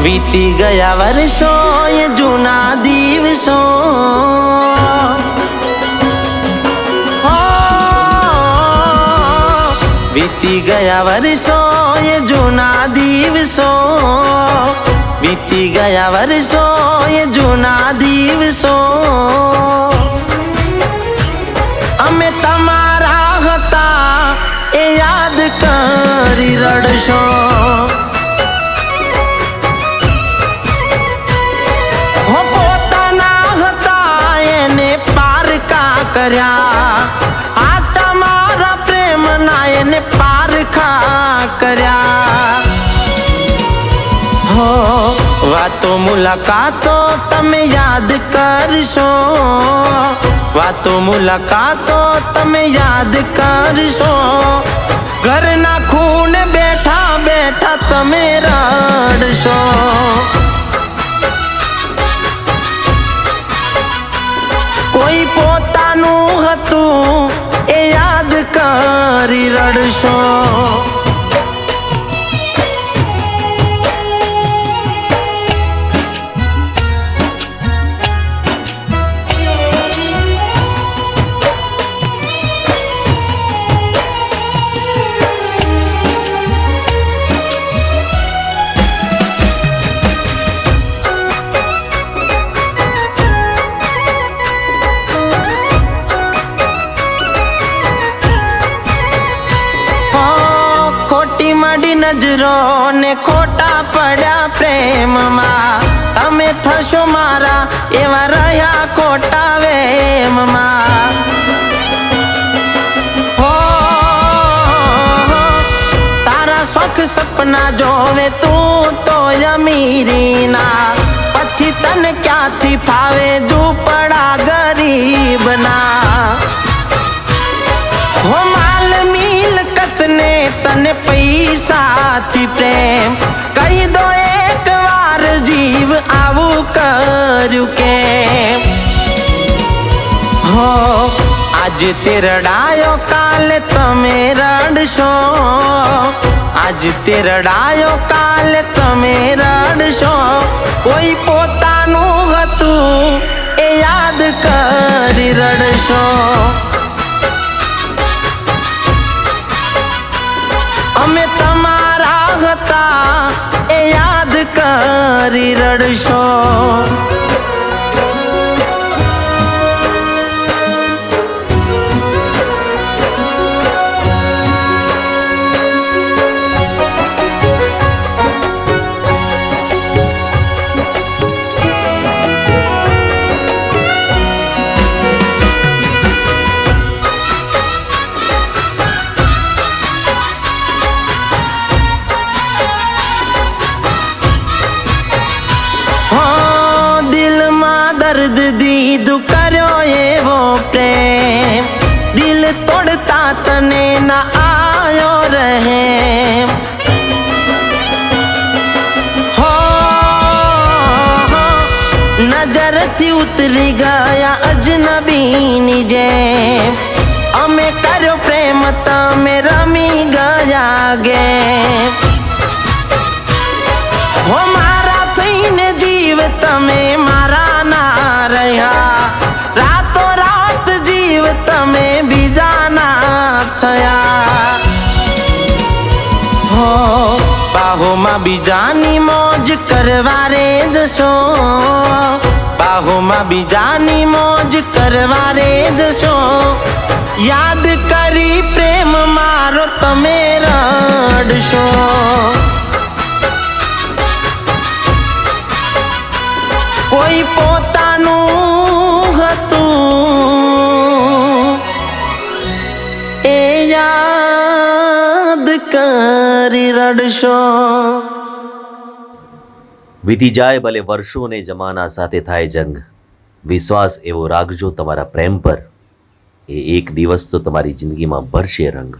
વીતી ગયા વર્ષો એ જૂના દિવસો, વીતી ગયા વર્ષો એ જૂના દિવસો, વીતી ગયા વર્ષો એ જૂના દિવસો. અમે તમારા હતા એ યાદ કરી રડશો. હો પોતાના હતા એને પારકા કર્યા, આ તમારા પ્રેમના એને પારખા કર્યા. હો વાતો મુલાકાતો તમે યાદ કરશો, વાતો મુલાકાતો તમે યાદ કરશો. ઘરના ખૂણે બેઠા બેઠા તમે રડશો. કોઈ પોતાનું હતું એ યાદ કરી રડશો. નજરો ને ખોટા પડ્યા પ્રેમમાં, તમે થશો મારા એવા રહ્યા ખોટા વેમમાં. હો તારા શોખ સપના જોવે તું તો અમીરીના, પછી તને ક્યાંથી ફાવે ઝૂંપડા ગરીબના. હો માલ મિલકત ને તને પૈસાથી પ્રેમ, કહી દો એક વાર જીવ આવું કર્યું કેમ. હો આજે તે રડાયો કાલે તમે રડશો, આજે તે રડાયો કાલે તમે રડશો. કોઈ પોતાનું હતું એ યાદ કરી રડશો. અમે તમારા હતા એ યાદ કરી રડશો. દર્દ દીધું કર્યો એવો પ્રેમ, દિલ તોડતા તને ના આયો રહે. હો નજરથી ઉતરી ગયા અજનબીની જેમ, અમે કર્યો પ્રેમ તમે રમી ગયા ગેમ. હો મારા થઈને જીવ તમે મારા રાતો રાત જીવ તમે બીજાના થયા. હો બાહોમાં બીજાની મોજ કરવા રે જશો, બાહોમાં બીજાની મોજ કરવા રે જશો. યાદ કરી પ્રેમ મારો તમે રડશો. કોઈ પોતાનું હતું એ યાદ કરી રડશો. વીતી જાય ભલે વર્ષો ને જમાના સાથે થાય જંગ, વિશ્વાસ એવો રાખજો તમારા પ્રેમ પર, એ એક દિવસ તો તમારી જિંદગીમાં ભરશે રંગ.